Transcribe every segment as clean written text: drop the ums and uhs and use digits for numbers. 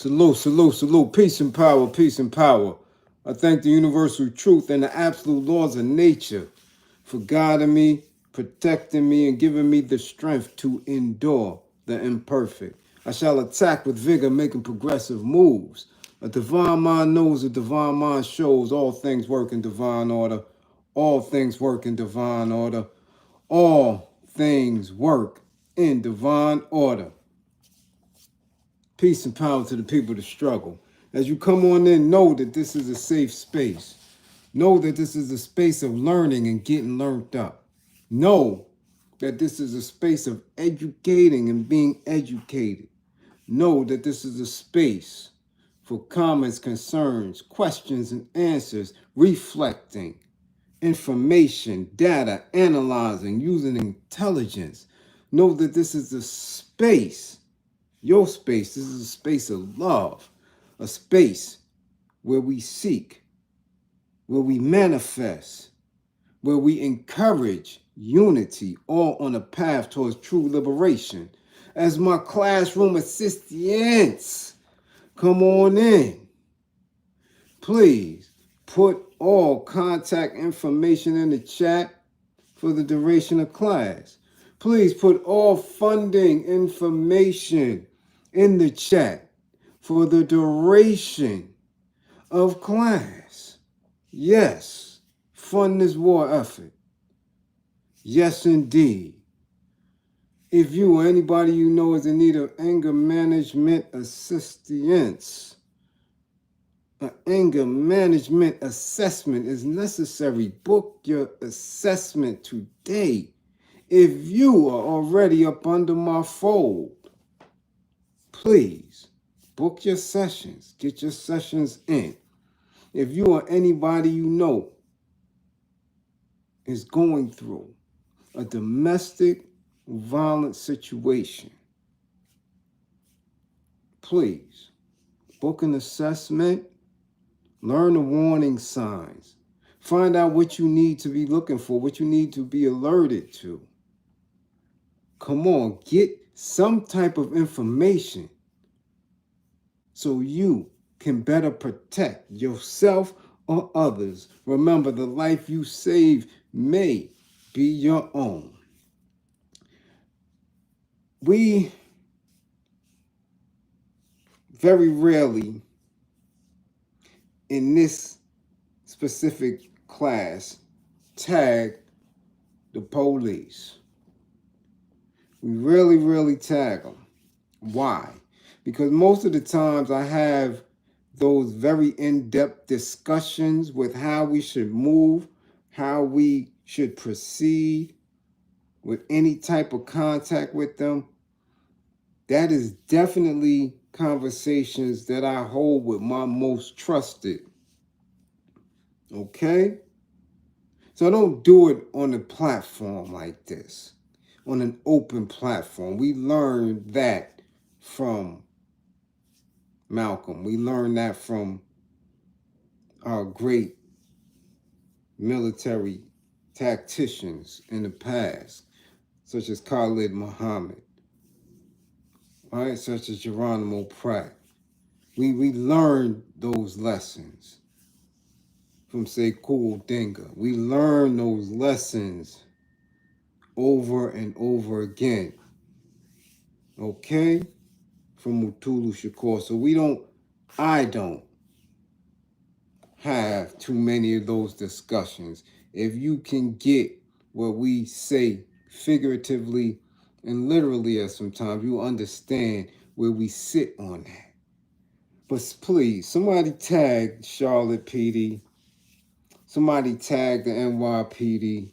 Salute, salute, salute. Peace and power, peace and power. I thank the universal truth and the absolute laws of nature for guiding me, protecting me, and giving me the strength to endure the imperfect. I shall attack with vigor, making progressive moves. A divine mind knows, a divine mind shows. All things work in divine order. All things work in divine order. All things work in divine order. Peace and power to the people that struggle. As you come on in, know that this is a safe space. Know that this is a space of learning and getting learned up. Know that this is a space of educating and being educated. Know that this is a space for comments, concerns, questions, and answers, reflecting, information, data, analyzing, using intelligence. Know that this is a space, your space. This is a space of love, a space where we seek, where we manifest, where we encourage unity, all on a path towards true liberation. As my classroom assistants come on in, please put all contact information in the chat for the duration of class. Please put all funding information in the chat for the duration of class. Yes, fund this war effort. Yes, indeed. If you or anybody you know is in need of anger management assistance, an anger management assessment is necessary. Book your assessment today. If you are already up under my fold, please book your sessions. Get your sessions in. If you or anybody you know is going through a domestic violent situation, please book an assessment, learn the warning signs, find out what you need to be looking for, what you need to be alerted to. Come on, get some type of information so you can better protect yourself or others. Remember, the life you save may be your own. We very rarely in this specific class tag the police. We really tag them. Why? Because most of the times I have those very in-depth discussions with how we should move, how we should proceed with any type of contact with them. That is definitely conversations that I hold with my most trusted. Okay? So I don't do it on a platform like this, on an open platform. We learned that from Malcolm. We learned that from our great military tacticians in the past, such as Khalid Muhammad, right? Such as Geronimo Pratt. We learned those lessons from, say, Cool Dinga. We learned those lessons over and over again, okay? From Mutulu Shakur. So I don't have too many of those discussions. If you can get what we say figuratively and literally at sometimes, you understand where we sit on that. But please, somebody tag Charlotte PD. Somebody tag the NYPD.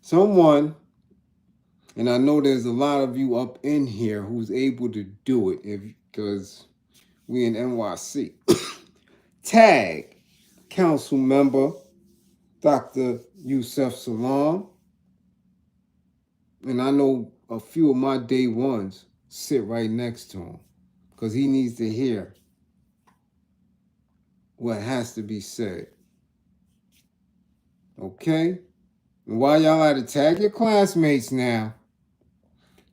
Someone, and I know there's a lot of you up in here who's able to do it because we in NYC. Tag Council member Dr. Yusef Salam. And I know a few of my day ones sit right next to him because he needs to hear what has to be said. Okay? And while y'all at it, tag your classmates now.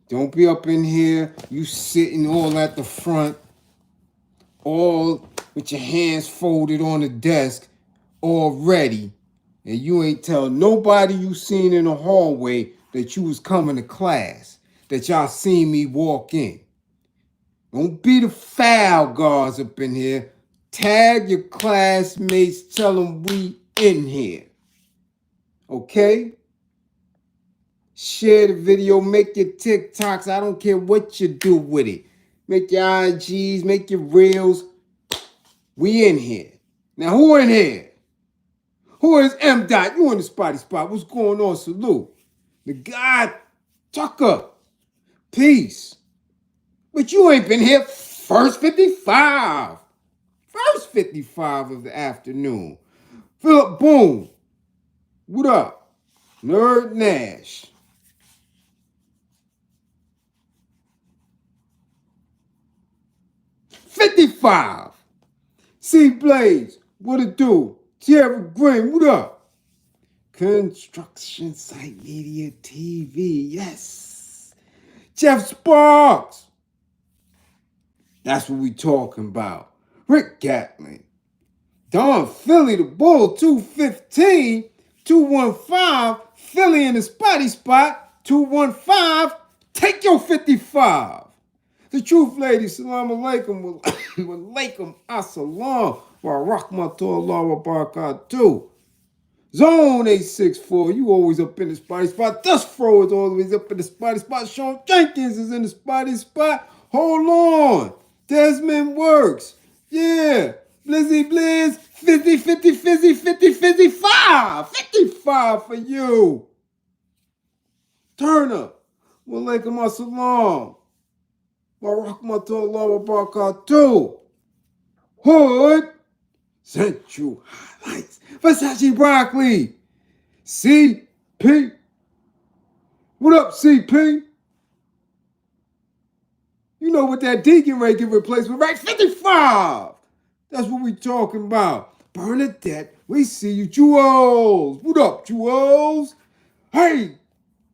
Don't be up in here, you sitting all at the front, all with your hands folded on the desk, all ready, and you ain't tell nobody you seen in the hallway that you was coming to class, that y'all seen me walk in. Don't be the foul guards up in here. Tag your classmates, tell them we in here. Okay? Share the video, make your TikToks. I don't care what you do with it. Make your IGs, make your reels. We in here. Now, who in here? Who is M. Dot? You in the spotty spot. What's going on? Salute. The God Tucker. Peace. But you ain't been here first 55. First 55 of the afternoon. Philip Boone. What up? Nerd Nash. 55. C Blaze. What it do? Tierra Green. What up? Construction Site Media TV. Yes. Jeff Sparks. That's what we talking about. Rick Gatling. Don Philly, the Bull, 215, 215, Philly in the spotty spot, 215, take your 55. The truth lady, salam alaikum, wa alaikum assalam, wa rahmatullahi wa barakatuh. Zone 864, you always up in the spotty spot. Dust Fro is always up in the spotty spot. Sean Jenkins is in the spotty spot. Hold on. Desmond Works. Yeah. Blizzy Bliz. 50, 50, 50, 50, 55. 55 for you. Turner. Wa alaikum assalam. Wa rahmatullahi wa barakatuh. Hood. Central Highlights. Versace Broccoli. CP. What up, CP? You know what that Deacon Ray get replaced with, right? 55. That's what we talking about. Bernadette, we see you. Jewels. What up, Jewels? Hey,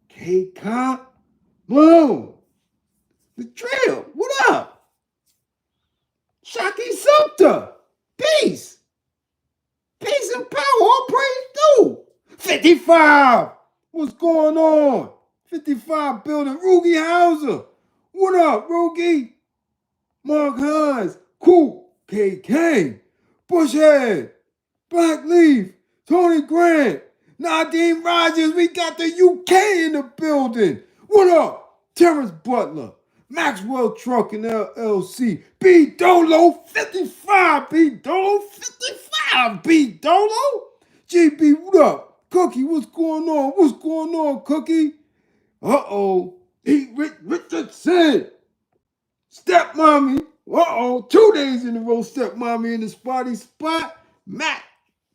K-Cop. Boom. The Drill. What up? Shocky Sumter. Peace. Peace and power. All praise due. 55. What's going on? 55 building. Rugi Hauser. What up, Rugi? Mark Hines. Cool. KK. Bushhead. Black Leaf. Tony Grant. Nadine Rogers. We got the UK in the building. What up? Terrence Butler. Maxwell Trucking LLC. B Dolo 55. B Dolo 55. B Dolo. GB, what up? Cookie, what's going on? What's going on, Cookie? Uh-oh. Eat Richardson. Stepmommy. Uh-oh. 2 days in a row, Stepmommy in the spotty spot. Matt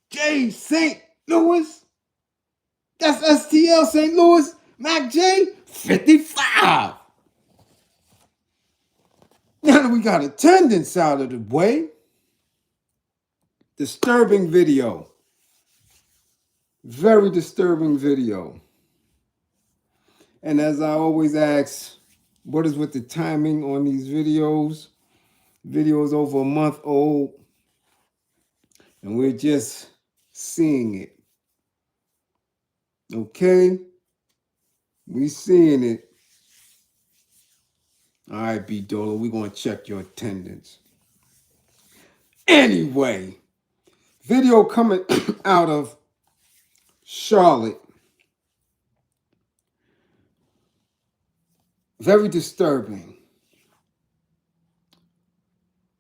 J. St. Louis. That's STL St. Louis. Mac J. 55. Now that we got attendance out of the way, disturbing video. Very disturbing video. And as I always ask, what is with the timing on these videos? Videos over a month old, and we're just seeing it. Okay? We seeing it. All right, B Dolo, we're going to check your attendance. Anyway, video coming out of Charlotte. Very disturbing.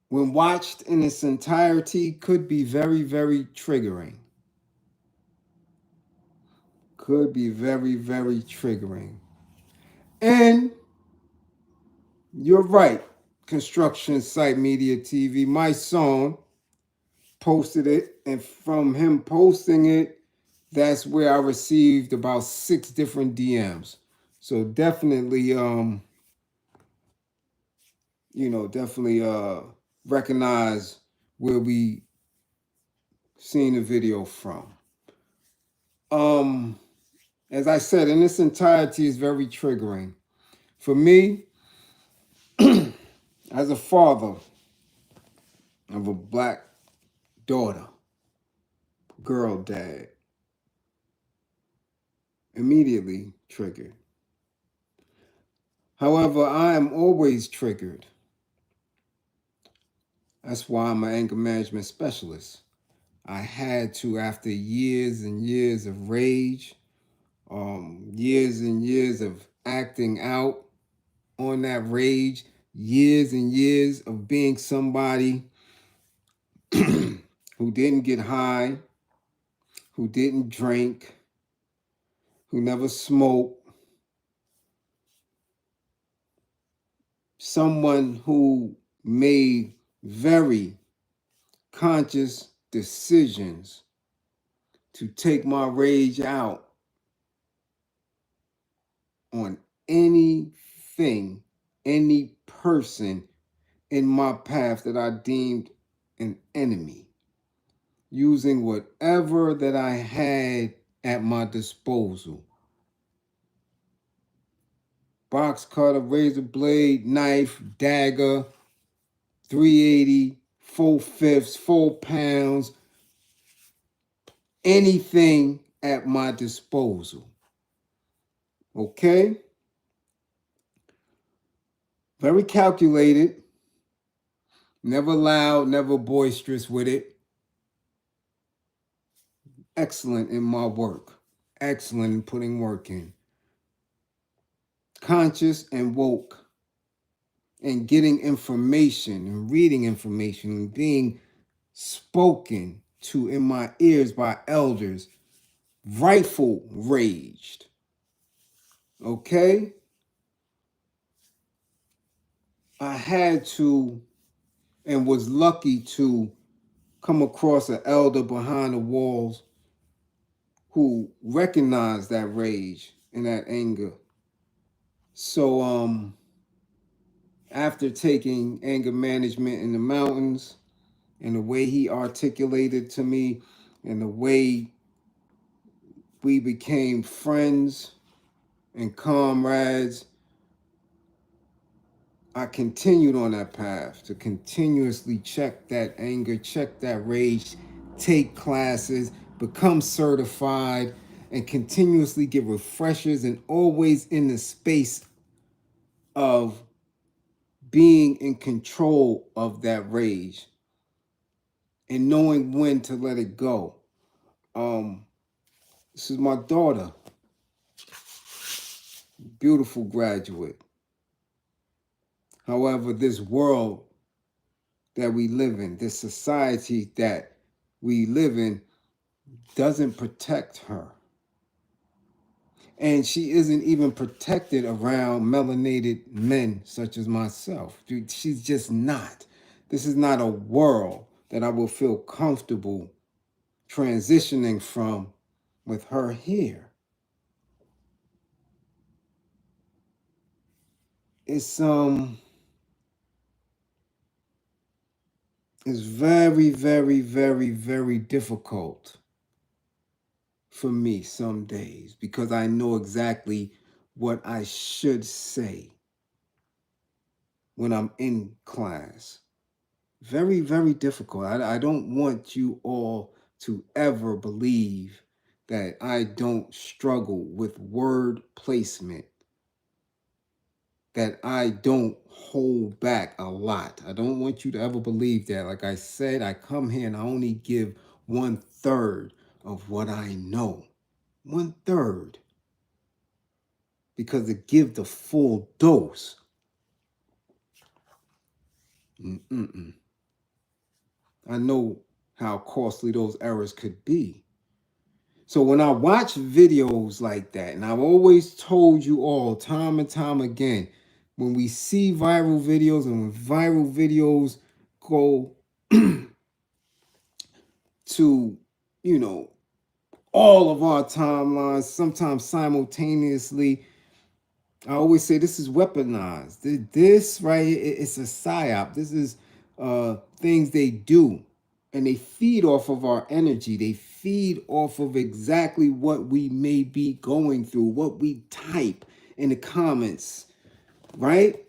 When watched in its entirety, could be very, very triggering. Could be very, very triggering. And you're right, Construction Site Media TV. My son posted it, and from him posting it, that's where I received about 6 different DMs. So definitely, recognize where we seen the video from. As I said, in its entirety is very triggering. For me, as a father, of a black daughter, girl dad, immediately triggered. However, I am always triggered. That's why I'm an anger management specialist. I had to, after years and years of rage, years and years of acting out on that rage, years and years of being somebody who didn't get high, who didn't drink, who never smoked, someone who made very conscious decisions to take my rage out on anything, any person in my path that I deemed an enemy, using whatever that I had at my disposal. Box cutter, razor blade, knife, dagger, 380, 4/5, 4 pounds, anything at my disposal. Okay? Very calculated, never loud, never boisterous with it. Excellent in my work, excellent in putting work in. Conscious and woke, and getting information and reading information and being spoken to in my ears by elders, rightful raged. Okay? I had to and was lucky to come across an elder behind the walls who recognized that rage and that anger. So after taking anger management in the mountains and the way he articulated to me and the way we became friends and comrades, I continued on that path to continuously check that anger, check that rage, take classes, become certified, and continuously get refreshers, and always in the space of being in control of that rage and knowing when to let it go. This is my daughter, beautiful graduate. However, this world that we live in, this society that we live in, doesn't protect her. And she isn't even protected around melanated men such as myself. Dude, she's just not. This is not a world that I will feel comfortable transitioning from with her here. It's very, very, very, very difficult for me some days because I know exactly what I should say when I'm in class. Very, very difficult. I don't want you all to ever believe that I don't struggle with word placement, that I don't hold back a lot. I don't want you to ever believe that. Like I said, I come here and I only give 1/3 of what I know. 1/3. Because to give the full dose. I know how costly those errors could be. So when I watch videos like that, and I've always told you all time and time again, when we see viral videos and when viral videos go to, all of our timelines, sometimes simultaneously, I always say this is weaponized. This right here, it's a psyop. This is things they do. And they feed off of our energy. They feed off of exactly what we may be going through, what we type in the comments, right?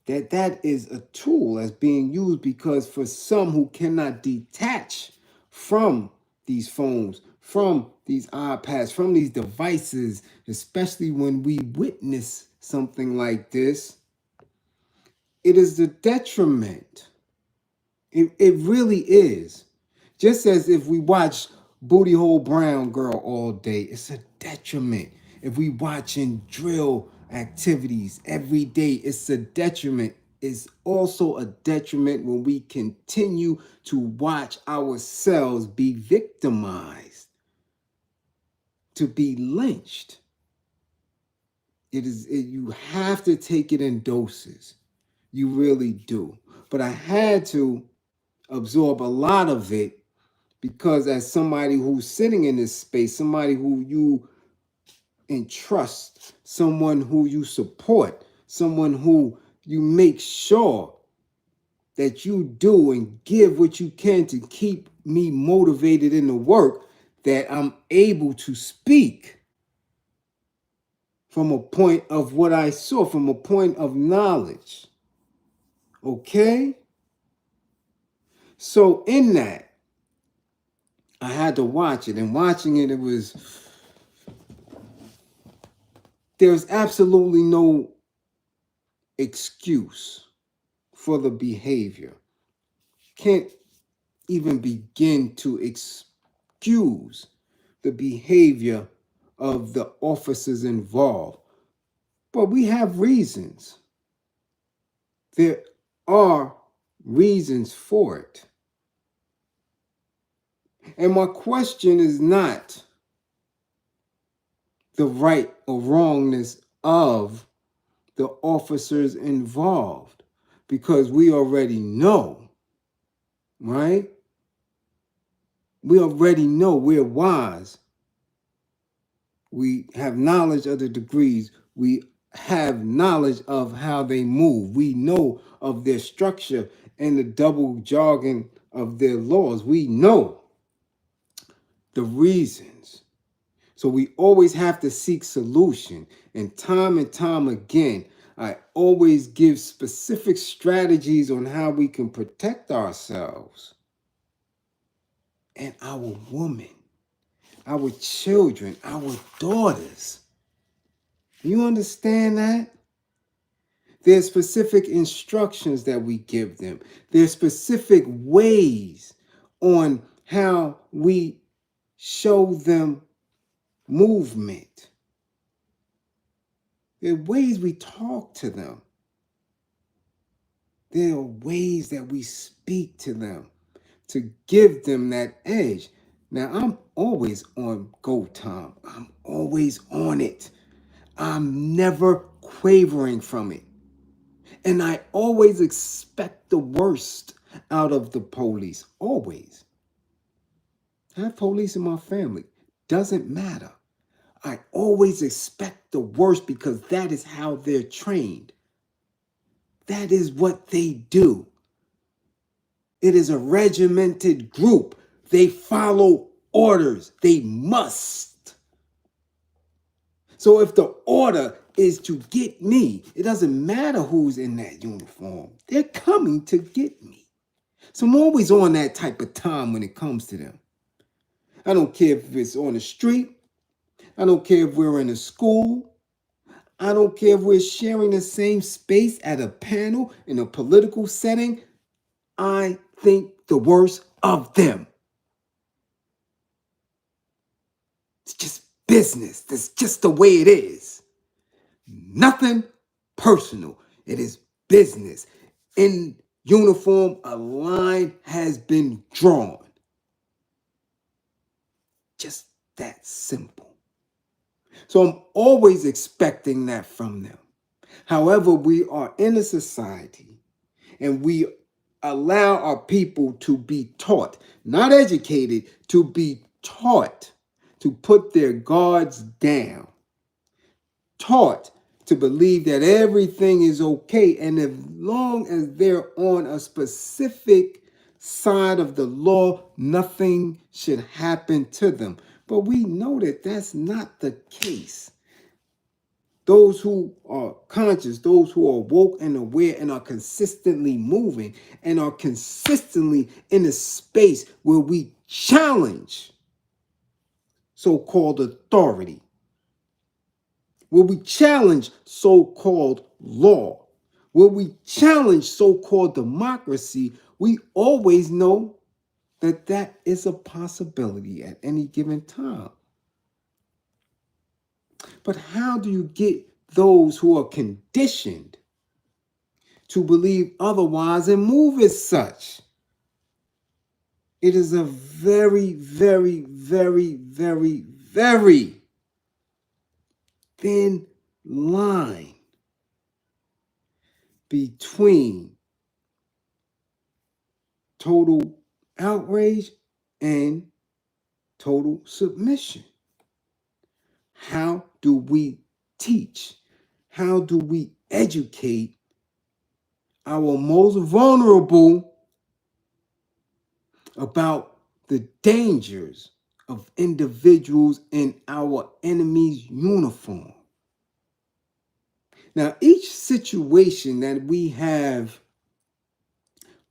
that is a tool that's being used, because for some who cannot detach from these phones, from these iPads, from these devices, especially when we witness something like this, it is the detriment. It really is. Just as if we watch Booty Hole Brown Girl all day, it's a detriment. If we watching drill activities every day, it's a detriment. It's also a detriment when we continue to watch ourselves be victimized, to be lynched. You have to take it in doses. You really do. But I had to absorb a lot of it, because as somebody who's sitting in this space, somebody who you entrust, someone who you support, someone who you make sure that you do and give what you can to keep me motivated in the work, that I'm able to speak from a point of what I saw, from a point of knowledge. Okay? So in that, I had to watch it, and watching it, there's absolutely no excuse for the behavior. Can't even begin to excuse the behavior of the officers involved. But we have reasons. There are reasons for it. And my question is not the right or wrongness of the officers involved, because we already know, right? We already know, we're wise. We have knowledge of the degrees. We have knowledge of how they move. We know of their structure and the double jargon of their laws. We know the reasons. So we always have to seek solution. And time again, I always give specific strategies on how we can protect ourselves and our women, our children, our daughters. You understand that? There's specific instructions that we give them. There's specific ways on how we show them movement. There are ways we talk to them. There are ways that we speak to them to give them that edge. Now, I'm always on go time. I'm always on it. I'm never quavering from it. And I always expect the worst out of the police. Always. I have police in my family. Doesn't matter. I always expect the worst, because that is how they're trained. That is what they do. It is a regimented group. They follow orders. They must. So if the order is to get me, it doesn't matter who's in that uniform. They're coming to get me. So I'm always on that type of time when it comes to them. I don't care if it's on the street. I don't care if we're in a school. I don't care if we're sharing the same space at a panel in a political setting. I think the worst of them. It's just business. That's just the way it is. Nothing personal. It is business. In uniform, a line has been drawn. Just that simple. So I'm always expecting that from them. However, we are in a society and we allow our people to be taught, not educated, to be taught to put their guards down, taught to believe that everything is okay, and as long as they're on a specific side of the law, nothing should happen to them. But we know that that's not the case. Those who are conscious, those who are woke and aware and are consistently moving and are consistently in a space where we challenge so-called authority, where we challenge so-called law, where we challenge so-called democracy, we always know that that is a possibility at any given time. But how do you get those who are conditioned to believe otherwise and move as such? It is a very, very, very, very, very thin line between total outrage and total submission. How do we teach? How do we educate our most vulnerable about the dangers of individuals in our enemy's uniform? Now, each situation that we have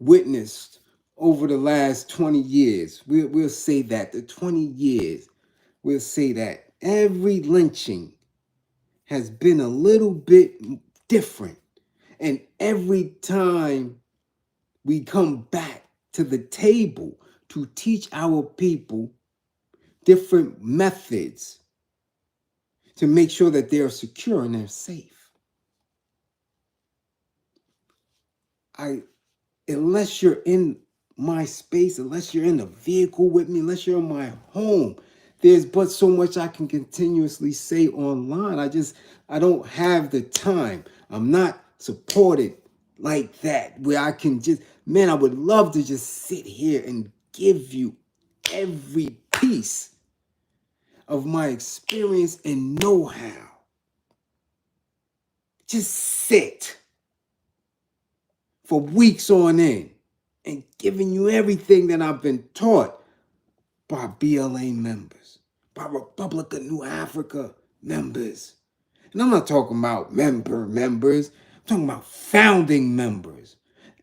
witnessed over the last 20 years, we'll say that the 20 years, we'll say that every lynching has been a little bit different. And every time we come back to the table to teach our people different methods to make sure that they're secure and they're safe. Unless you're in my space, unless you're in the vehicle with me, unless you're in my home, there's but so much I can continuously say online. I don't have the time. I'm not supported like that where I can just, man, I would love to just sit here and give you every piece of my experience and know-how. Just sit for weeks on end and giving you everything that I've been taught by BLA members, by Republic of New Africa members. And I'm not talking about members. I'm talking about founding members.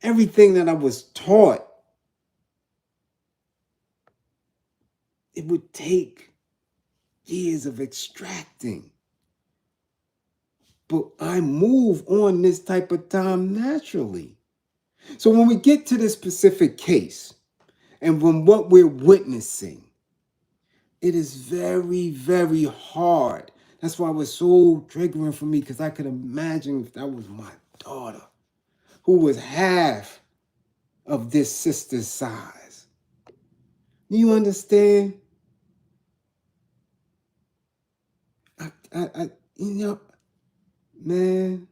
Everything that I was taught, it would take years of extracting. But I move on this type of time naturally. So when we get to this specific case, and from what we're witnessing, it is very, very hard. That's why it was so triggering for me, because I could imagine if that was my daughter, who was half of this sister's size. You understand? Man,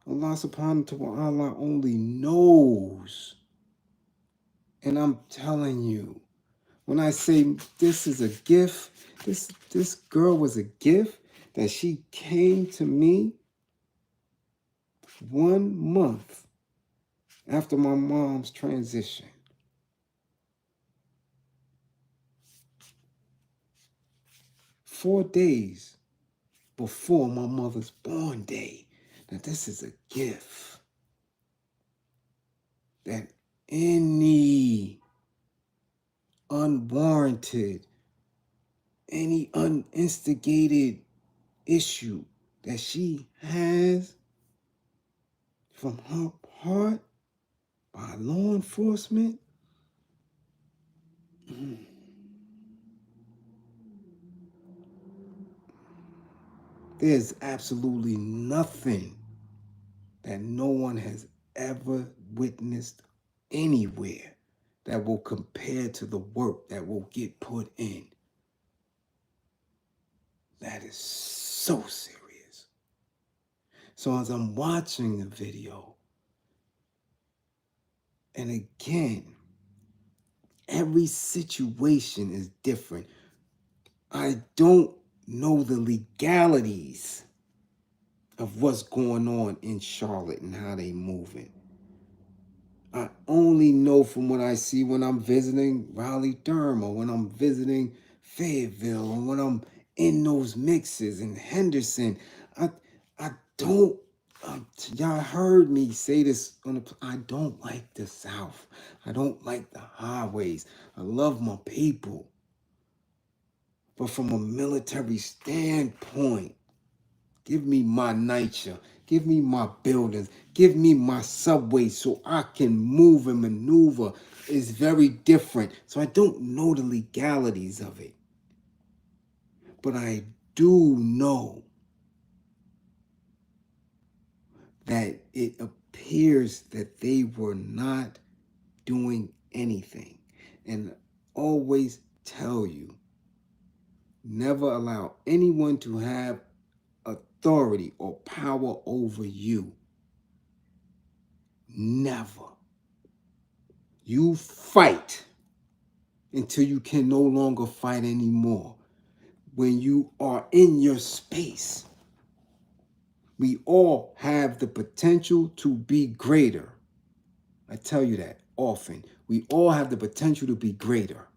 Allah subhanahu wa ta'ala only knows. And I'm telling you, when I say this is a gift, this girl was a gift that she came to me 1 month after my mom's transition. 4 days before my mother's born day. Now this is a gift that any unwarranted, any uninstigated issue that she has from her part by law enforcement, there's absolutely nothing that no one has ever witnessed anywhere that will compare to the work that will get put in. That is so serious. So as I'm watching the video, and again, every situation is different. I don't know the legalities of what's going on in Charlotte and how they moving. I only know from what I see when I'm visiting Raleigh-Durham, or when I'm visiting Fayetteville, or when I'm in those mixes. In Henderson, I don't, y'all heard me say this I don't like the South. I don't like the highways. I love my people. But from a military standpoint, give me my NYCHA. Give me my buildings. Give me my subway so I can move and maneuver. It's very different. So I don't know the legalities of it. But I do know that it appears that they were not doing anything. And always tell you, never allow anyone to have authority or power over you. Never. You fight until you can no longer fight anymore. When you are in your space, we all have the potential to be greater. I tell you that often. We all have the potential to be greater.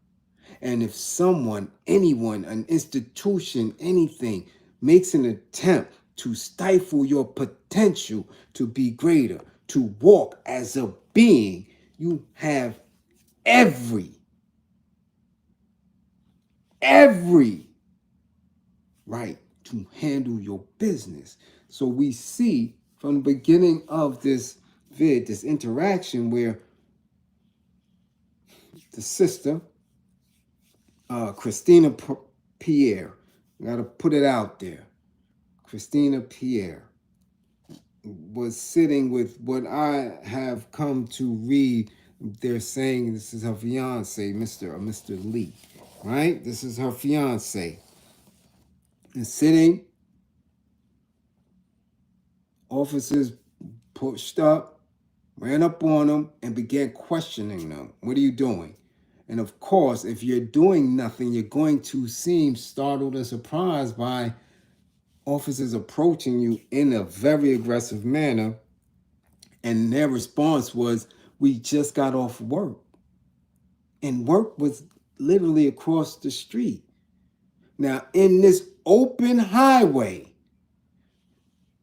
And if someone, anyone, an institution, anything makes an attempt to stifle your potential to be greater, to walk as a being, you have every right to handle your business. So we see from the beginning of this this interaction where the sister, Christina Pierre, I gotta put it out there, Christina Pierre was sitting with what I have come to read. They're saying this is her fiance, Mr. Lee, right? This is her fiance. And sitting, officers pushed up, ran up on them, and began questioning them. What are you doing? And of course, if you're doing nothing, you're going to seem startled or surprised by officers approaching you in a very aggressive manner. And their response was, we just got off work. And work was literally across the street. Now, in this open highway,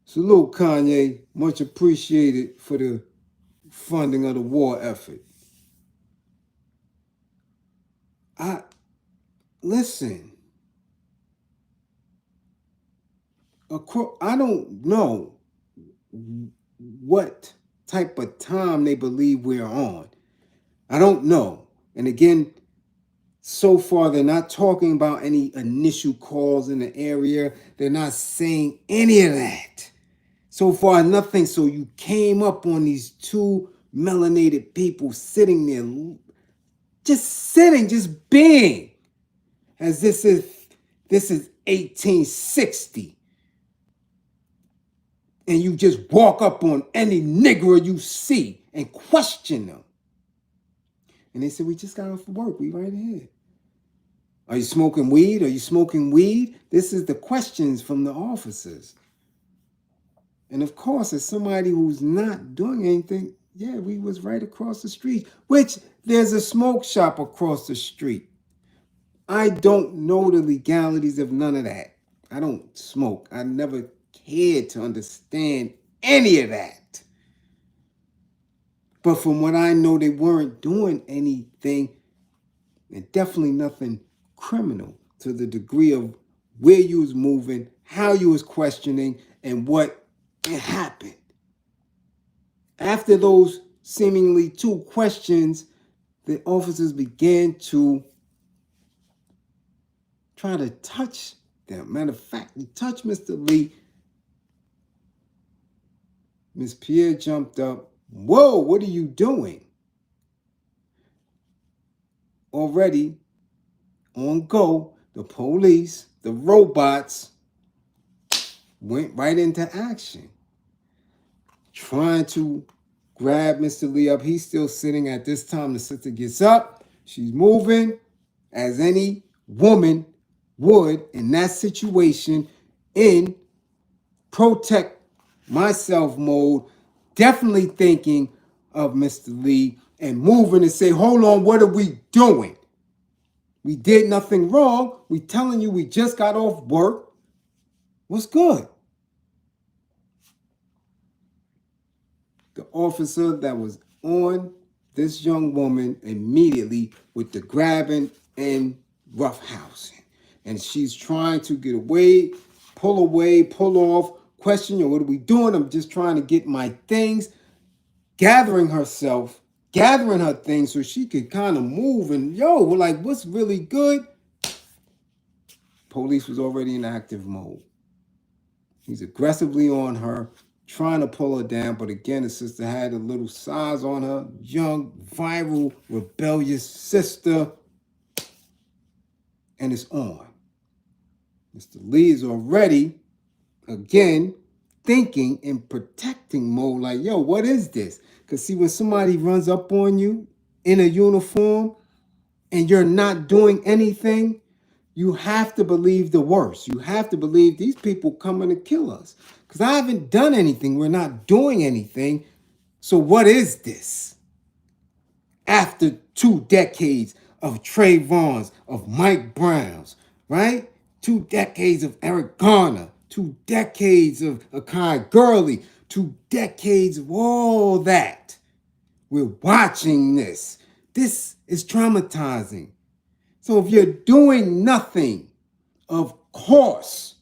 salute Kanye, much appreciated for the funding of the war effort. Listen, I don't know what type of time they believe we're on. I don't know. And again, so far, they're not talking about any initial calls in the area. They're not saying any of that. So far, nothing. So you came up on these two melanated people sitting there, just being, as this is 1860. And you just walk up on any nigger you see and question them. And they said, we just got off work. We right here. Are you smoking weed? Are you smoking weed? This is the questions from the officers. And of course, as somebody who's not doing anything, yeah, we was right across the street, which there's a smoke shop across the street. I don't know the legalities of none of that. I don't smoke. I never cared to understand any of that. But from what I know, they weren't doing anything, and definitely nothing criminal to the degree of where you was moving, how you was questioning, and what happened. After those seemingly two questions, the officers began to try to touch them. Matter of fact, he touched Mr. Lee. Miss Pierre jumped up. Whoa, what are you doing? Already on go, the police, the robots went right into action, trying to grab Mr. Lee up. He's still sitting at this time. The sister gets up. She's moving as any woman would in that situation, in protect myself mode, definitely thinking of Mr. Lee and moving and say, hold on, what are we doing? We did nothing wrong. We telling you we just got off work. What's good? The officer that was on this young woman immediately with the grabbing and roughhousing. And she's trying to get away, pull off, question you, what are we doing? I'm just trying to get my things, gathering her things so she could kind of move. And we're like, what's really good? Police was already in active mode. He's aggressively on her, trying to pull her down. But again, the sister had a little size on her. Young, viral, rebellious sister. And it's on. Mr. Lee is already, again, thinking in protecting mode. Like, what is this? Because see, when somebody runs up on you in a uniform and you're not doing anything, you have to believe the worst. You have to believe these people coming to kill us. Because I haven't done anything. We're not doing anything. So what is this? After 2 decades of Trayvon's, of Mike Brown's, right? 2 decades of Eric Garner, 2 decades of Akai Gurley, 2 decades of all that. We're watching this. This is traumatizing. So if you're doing nothing, of course,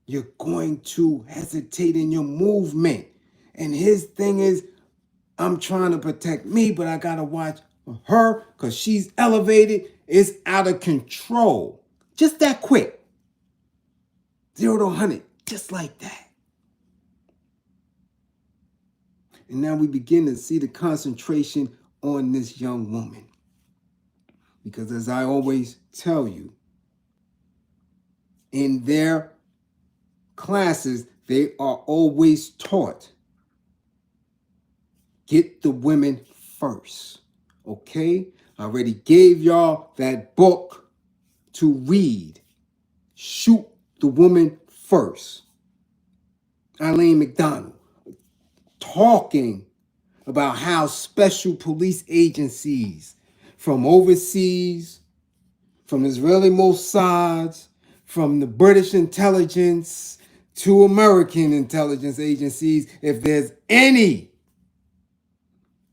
you're going to hesitate in your movement. And his thing is, I'm trying to protect me, but I got to watch her because she's elevated. It's out of control. Just that quick. 0 to 100, just like that. And now we begin to see the concentration on this young woman. Because as I always tell you, in their classes, they are always taught, get the women first. Okay? I already gave y'all that book to read. Shoot the woman first. Eileen McDonald talking about how special police agencies from overseas, from Israeli Mossad, from the British intelligence to American intelligence agencies, if there's any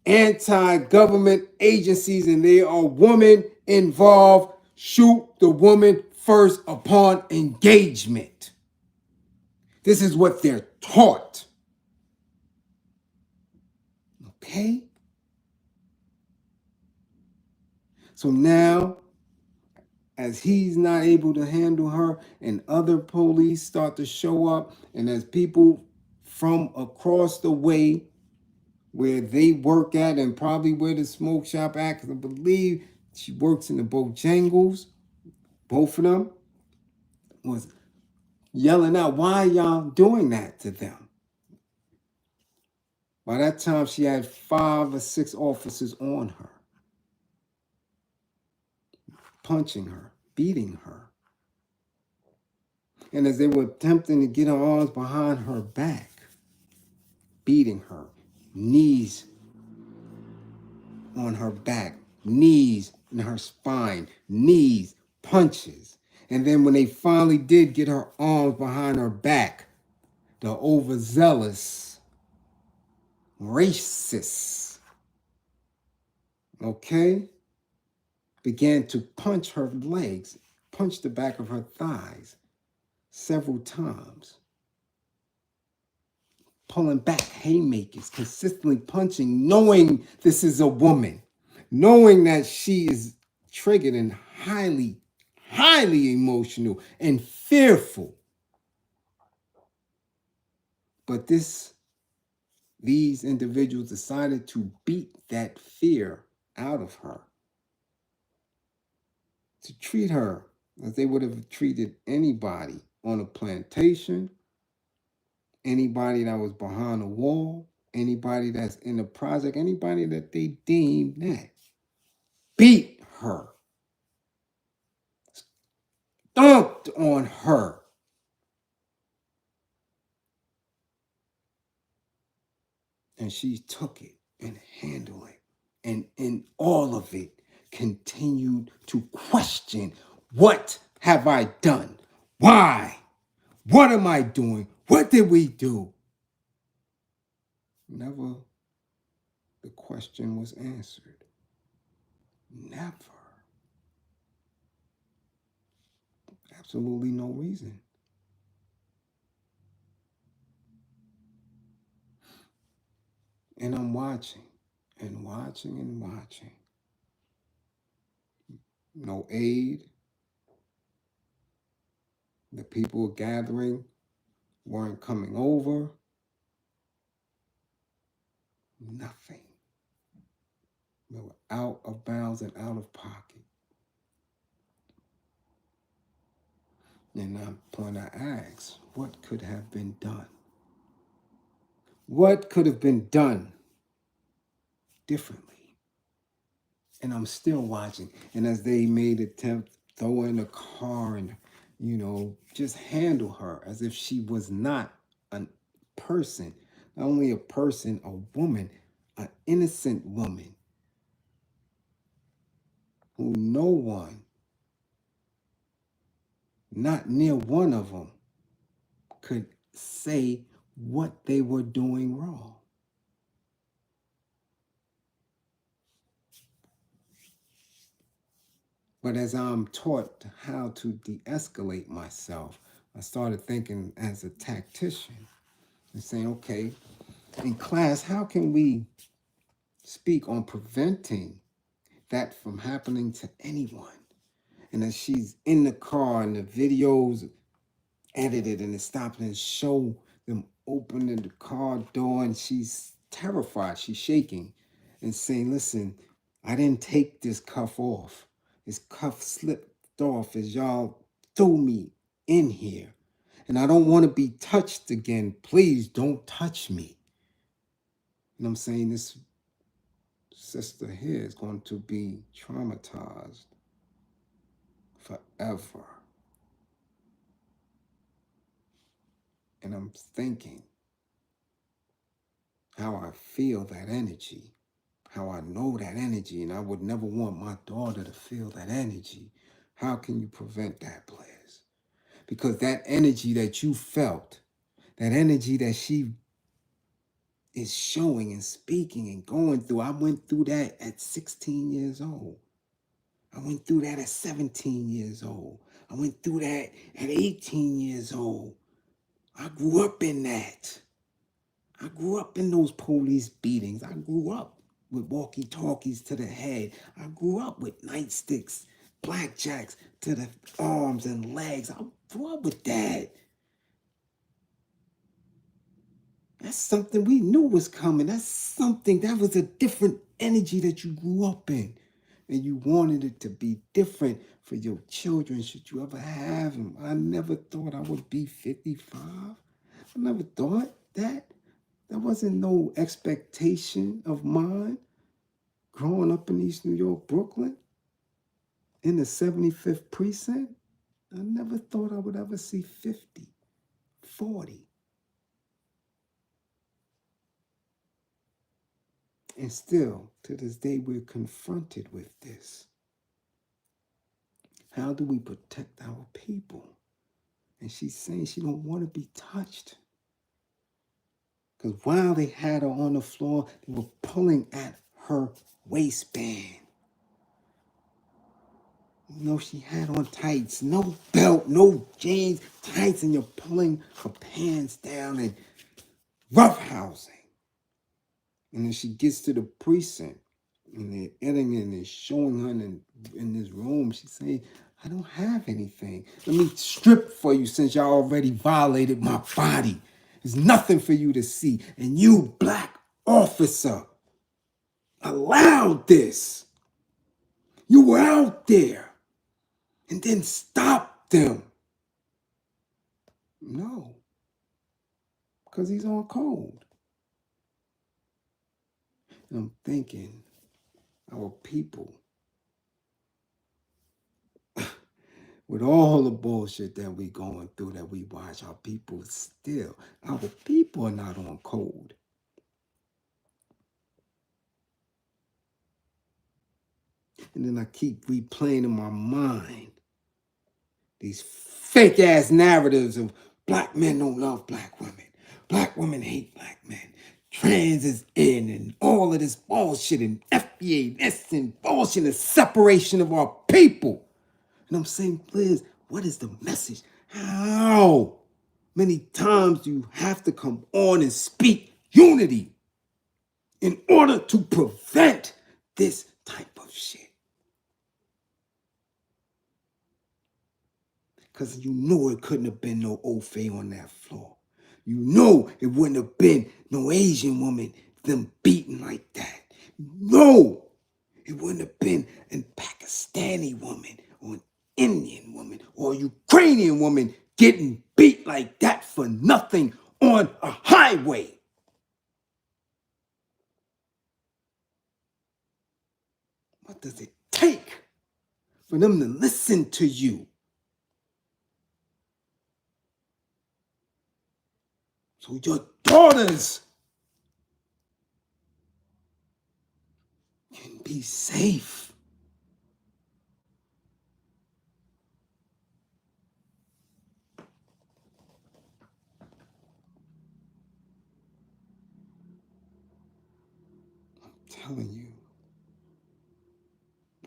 anti-government agencies and there are women involved, shoot the woman first upon engagement. This is what they're taught. Okay? So now, as he's not able to handle her and other police start to show up, and as people from across the way where they work at and probably where the smoke shop at, because I believe she works in the Bojangles, both of them, was yelling out, why y'all doing that to them? By that time, she had 5 or 6 officers on her, punching her, beating her. And as they were attempting to get her arms behind her back, beating her, knees on her back, knees in her spine, knees, punches. And then when they finally did get her arms behind her back, the overzealous racists, okay, began to punch her legs, punch the back of her thighs several times, pulling back haymakers, consistently punching, knowing this is a woman, knowing that she is triggered and highly, highly emotional and fearful. But these individuals decided to beat that fear out of her, to treat her as they would have treated anybody on a plantation, anybody that was behind a wall, anybody that's in a project, anybody that they deemed that. Beat her. Stomped on her. And she took it and handled it. And in all of it, continued to question, what have I done? Why? What am I doing? What did we do? Never the question was answered. Never. Absolutely no reason. And I'm watching and watching and watching. No aid. The people gathering weren't coming over. Nothing. They were out of bounds and out of pocket. And I'm point I ask, what could have been done? What could have been done differently? And I'm still watching. And as they made attempt throw in a car and, just handle her as if she was not a person, not only a person, a woman, an innocent woman who no one, not near one of them, could say what they were doing wrong. But as I'm taught how to de-escalate myself, I started thinking as a tactician and saying, okay, in class, how can we speak on preventing that from happening to anyone? And as she's in the car and the videos edited and it stopped and show them opening the car door and she's terrified, she's shaking and saying, listen, I didn't take this cuff off. This cuff slipped off as y'all threw me in here. And I don't want to be touched again. Please don't touch me. And I'm saying this sister here is going to be traumatized forever. And I'm thinking how I feel that energy, how I know that energy, and I would never want my daughter to feel that energy. How can you prevent that, Bliz? Because that energy that you felt, that energy that she is showing and speaking and going through, I went through that at 16 years old. I went through that at 17 years old. I went through that at 18 years old. I grew up in that. I grew up in those police beatings. I grew up with walkie-talkies to the head. I grew up with nightsticks, blackjacks to the arms and legs. I grew up with that. That's something we knew was coming. That's something, that was a different energy that you grew up in. And you wanted it to be different for your children, should you ever have them. I never thought I would be 55. I never thought that. That wasn't no expectation of mine growing up in East New York, Brooklyn, in the 75th precinct. I never thought I would ever see 50, 40. And still, to this day, we're confronted with this. How do we protect our people? And she's saying she don't want to be touched. Because while they had her on the floor, they were pulling at her waistband. She had on tights, no belt, no jeans, tights, and you're pulling her pants down and roughhousing. And then she gets to the precinct, and they're editing and they're showing her in this room. She's saying, I don't have anything. Let me strip for you since y'all already violated my body. There's nothing for you to see. And you, black officer, allowed this. You were out there and then stopped them. No, because he's on code. And I'm thinking, our people, with all the bullshit that we going through, that we watch, our people are not on code. And then I keep replaying in my mind these fake ass narratives of black men don't love black women. Black women hate black men. Trans is in and all of this bullshit and FBA, this and bullshit and separation of our people. And I'm saying, Bliz, what is the message? How many times do you have to come on and speak unity in order to prevent this type of shit? Because you know it couldn't have been no Ofe on that floor. You know it wouldn't have been no Asian woman, them beaten like that. No, it wouldn't have been a Pakistani woman or an Indian woman or a Ukrainian woman getting beat like that for nothing on a highway. What does it take for them to listen to you? So your daughters can be safe. I'm telling you,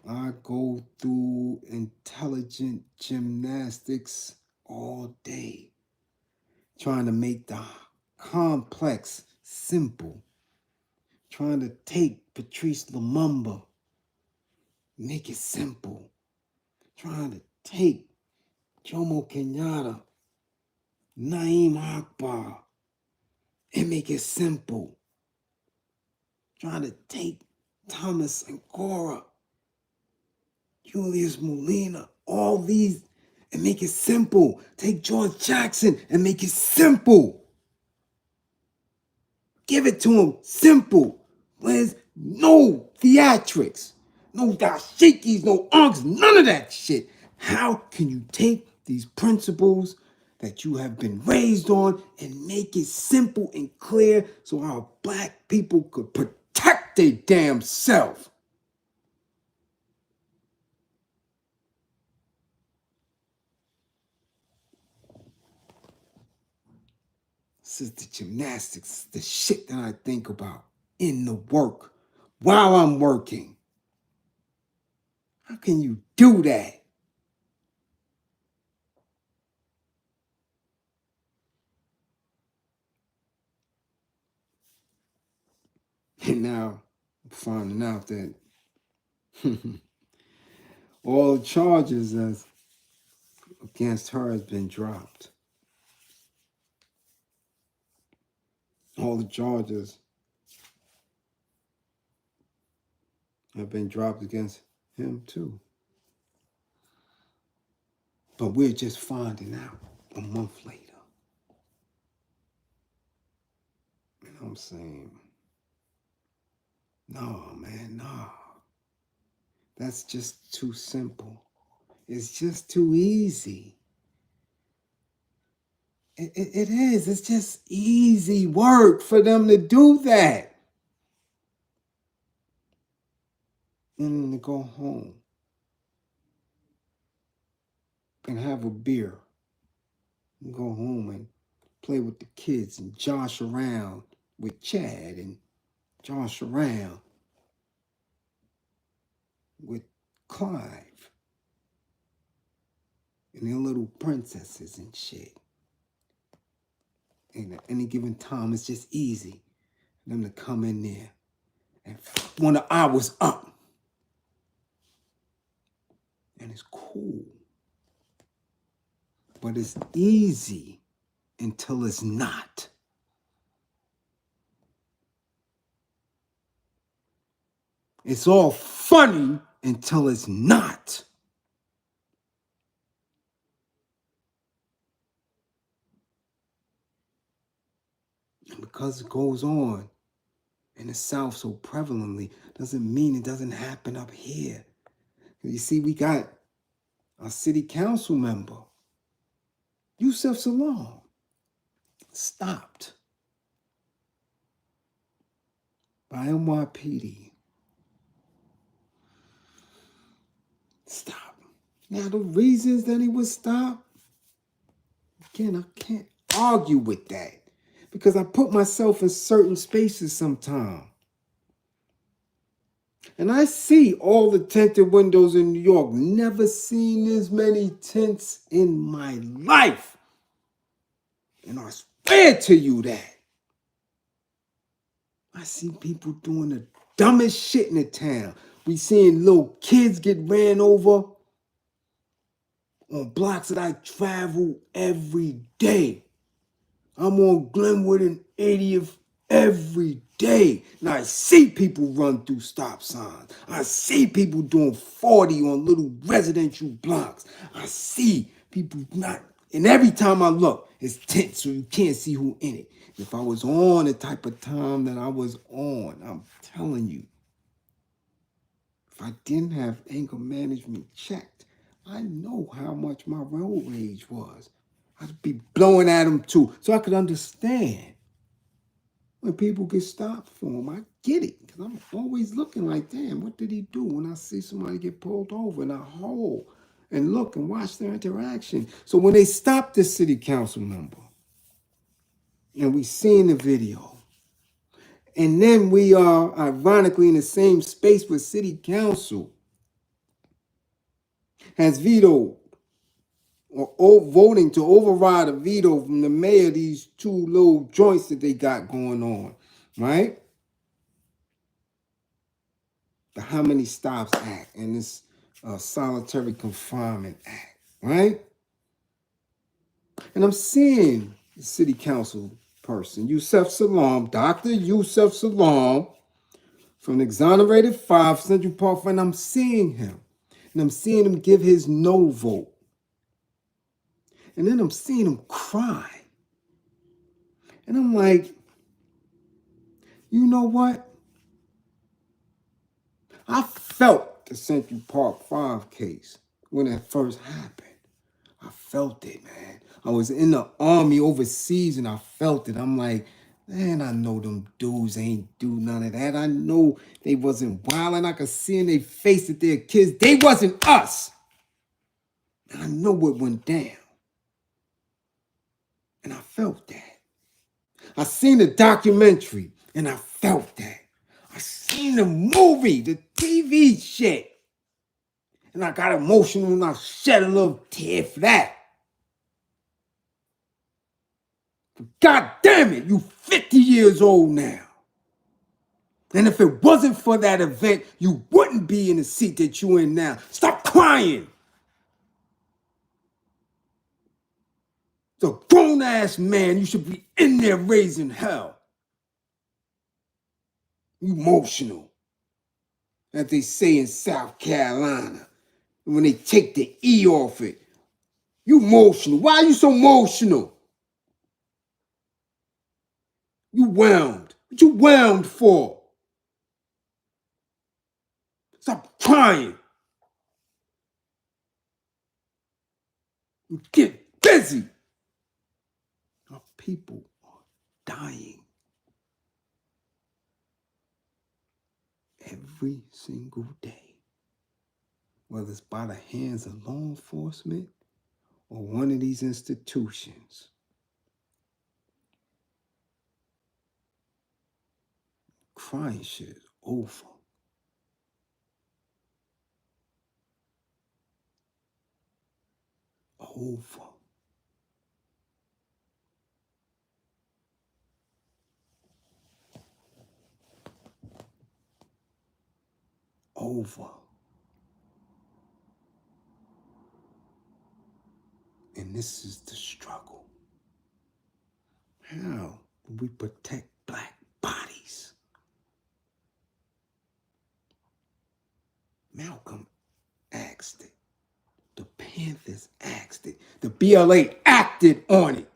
I go through intelligent gymnastics all day, trying to make the complex simple, trying to take Patrice Lumumba, make it simple, trying to take Jomo Kenyatta, Naeem Akbar, and make it simple, trying to take Thomas Sankara, Julius Molina, all these, and make it simple. Take George Jackson and make it simple. Give it to him simple. There's no theatrics, no dashikis, no unks, none of that shit. How can you take these principles that you have been raised on and make it simple and clear so our black people could protect their damn self? This is the gymnastics, the shit that I think about in the work while I'm working. How can you do that? And now I'm finding out that all charges against her has been dropped. All the charges have been dropped against him too. But we're just finding out a month later. And I'm saying, no, man, no. That's just too simple. It's just too easy. It is. It's just easy work for them to do that. And then to go home and have a beer. And go home and play with the kids and josh around with Chad and josh around with Clive and their little princesses and shit. And at any given time, it's just easy for them to come in there and when the hour's up. And it's cool. But it's easy until it's not. It's all funny until it's not. And because it goes on in the South so prevalently, doesn't mean it doesn't happen up here. You see, we got a city council member, Yusef Salaam, stopped by NYPD stop. Now, the reasons that he would stop, again, I can't argue with that because I put myself in certain spaces sometimes. And I see all the tinted windows in New York. Never seen this many tints in my life. And I swear to you that. I see people doing the dumbest shit in the town. We seeing little kids get ran over on blocks that I travel every day. I'm on Glenwood and 80th every day. And I see people run through stop signs. I see people doing 40 on little residential blocks. I see people not. And every time I look, it's tint, so you can't see who in it. If I was on the type of time that I was on, I'm telling you, if I didn't have anger management checked, I know how much my road rage was. I'd be blowing at them too, so I could understand when people get stopped for them. I get it, because I'm always looking like, damn, what did he do? When I see somebody get pulled over and I hold and look and watch their interaction. So when they stop the city council member, and we seen the video, and then we are ironically in the same space with city council has vetoed or voting to override a veto from the mayor of these two little joints that they got going on, right? The How Many Stops Act and this Solitary Confinement Act, right? And I'm seeing the city council person, Yusef Salam, Dr. Yusef Salam, from the exonerated 5 Central Park, and I'm seeing him. And I'm seeing him give his no vote. And then I'm seeing him cry. And I'm like, you know what? I felt the Central Park 5 case when it first happened. I felt it, man. I was in the army overseas and I felt it. I'm like, man, I know them dudes ain't do none of that. I know they wasn't wild, and I could see in their face that they're kids. They wasn't us. And I know what went down. And I felt that. I seen the documentary and I felt that. I seen the movie, the TV shit. And I got emotional and I shed a little tear for that. God damn it, you 50 years old now. And if it wasn't for that event, you wouldn't be in the seat that you're in now. Stop crying. It's a grown-ass man. You should be in there raising hell. You emotional, as they say in South Carolina. When they take the E off it. You emotional. Why are you so emotional? You whelmed. What you whelmed for? Stop crying. You get busy. Our people are dying every single day. Whether it's by the hands of law enforcement or one of these institutions. Crying shit is over. Over. Over. And this is the struggle. How do we protect black bodies? Malcolm asked it. The Panthers asked it. The BLA acted on it.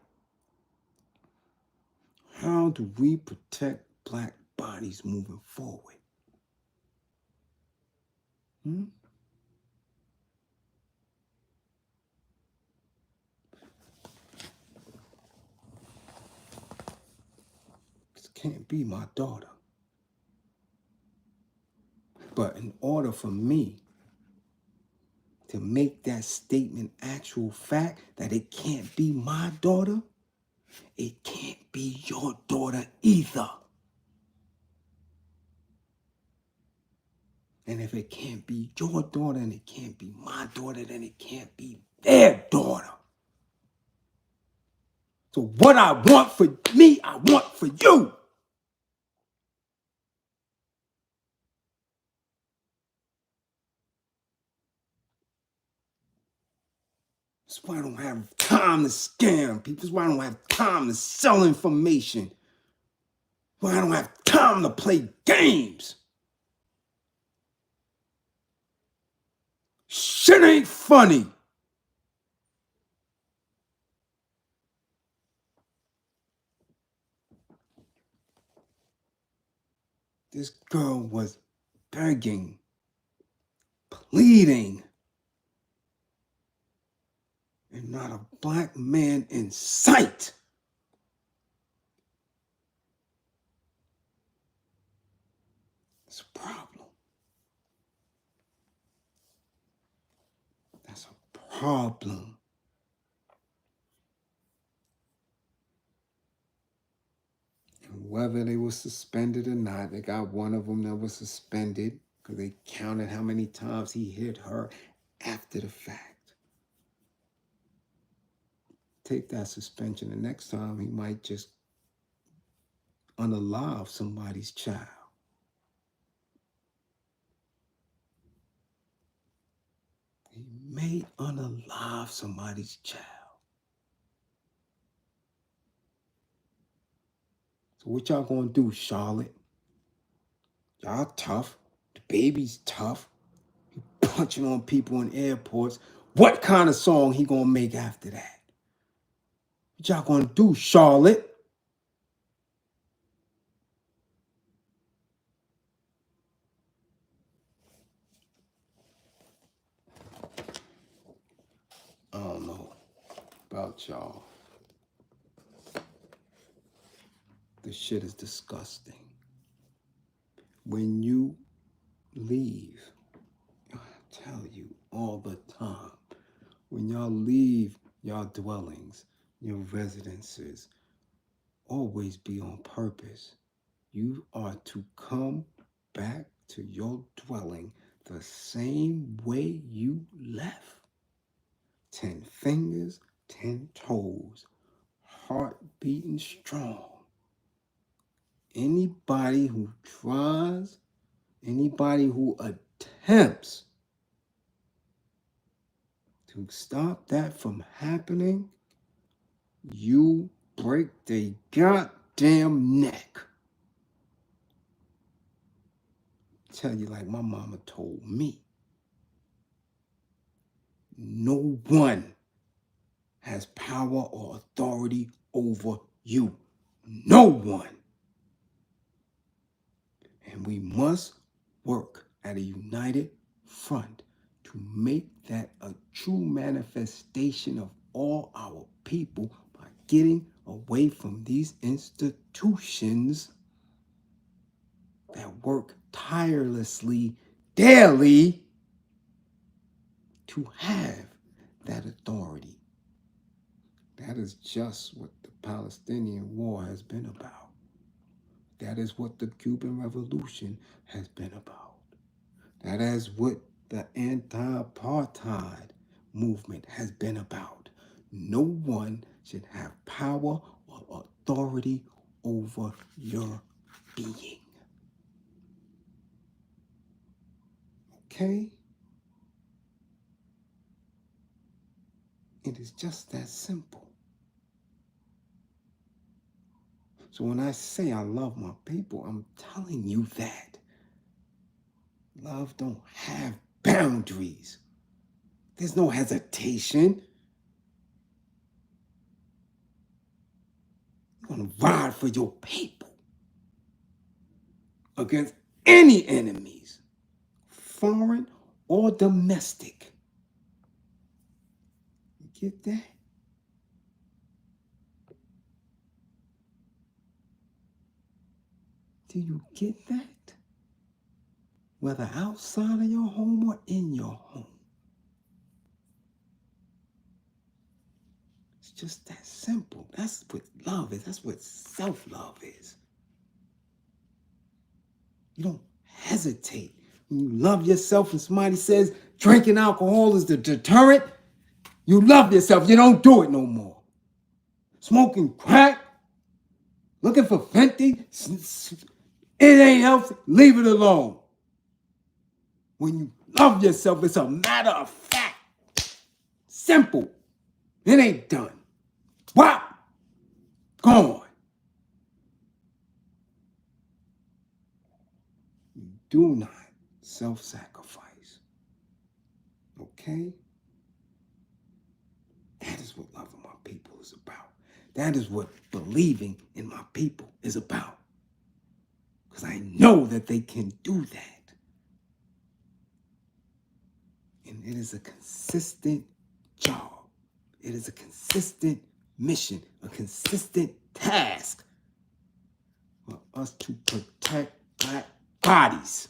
How do we protect black bodies moving forward? This can't be my daughter. But in order for me to make that statement actual fact that it can't be my daughter, it can't be your daughter either. And if it can't be your daughter and it can't be my daughter, then it can't be their daughter. So what I want for me, I want for you. That's why I don't have time to scam people. That's why I don't have time to sell information. That's why I don't have time to play games. Shit ain't funny. This girl was begging, pleading, and not a black man in sight. It's a problem. That's a problem. And whether they were suspended or not, they got one of them that was suspended because they counted how many times he hit her after the fact. Take that suspension, and next time he might just unalive somebody's child. He may unalive somebody's child. So what y'all gonna do, Charlotte? Y'all tough. The baby's tough. He punching on people in airports. What kind of song he gonna make after that? What y'all gonna do, Charlotte? I don't know about y'all. This shit is disgusting. When you leave, I tell you all the time, when y'all leave y'all dwellings, your residences, always be on purpose. You are to come back to your dwelling the same way you left. 10 fingers, 10 toes, heart beating strong. Anybody who tries, anybody who attempts to stop that from happening, you break their goddamn neck. Tell you like my mama told me. No one has power or authority over you. No one. And we must work at a united front to make that a true manifestation of all our people by getting away from these institutions that work tirelessly daily to have that authority. That is just what the Palestinian war has been about. That is what the Cuban Revolution has been about. That is what the anti-apartheid movement has been about. No one should have power or authority over your being. Okay? It is just that simple. So when I say I love my people, I'm telling you that. Love don't have boundaries. There's no hesitation. You're going to ride for your people against any enemies, foreign or domestic. You get that? Do you get that? Whether outside of your home or in your home. just that simple. That's what love is. That's what self-love is. You don't hesitate. When you love yourself and somebody says drinking alcohol is the deterrent, you love yourself. You don't do it no more. Smoking crack, looking for Fenty, it ain't healthy. Leave it alone. When you love yourself, it's a matter of fact. Simple. It ain't done. Wow. Gone. You do not self-sacrifice. Okay? That is what loving my people is about. That is what believing in my people is about. Because I know that they can do that. And it is a consistent job. It is a consistent mission, a consistent task for us to protect Black bodies.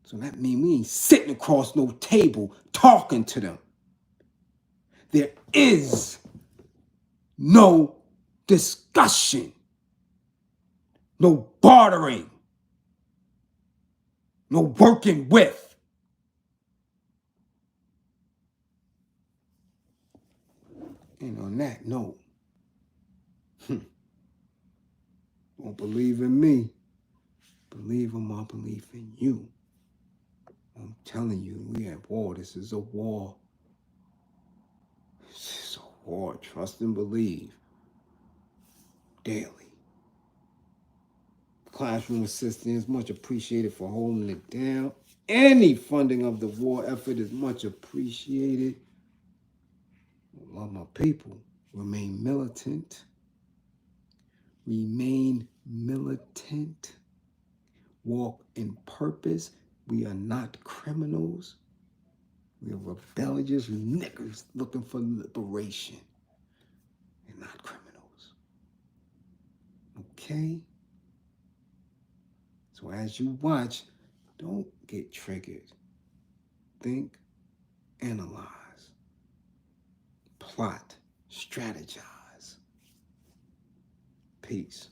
So that means we ain't sitting across no table talking to them. There is no discussion, no bartering, no working with. And on that note, don't believe in me, believe in my belief in you. I'm telling you, we at war. This is a war. This is a war. Trust and believe daily. Classroom assistance, much appreciated for holding it down. Any funding of the war effort is much appreciated. I love my people. Remain militant. Remain militant. Walk in purpose. We are not criminals. We are rebellious niggers looking for liberation. We're not criminals. Okay? So as you watch, don't get triggered. Think, analyze, plot, strategize. Peace.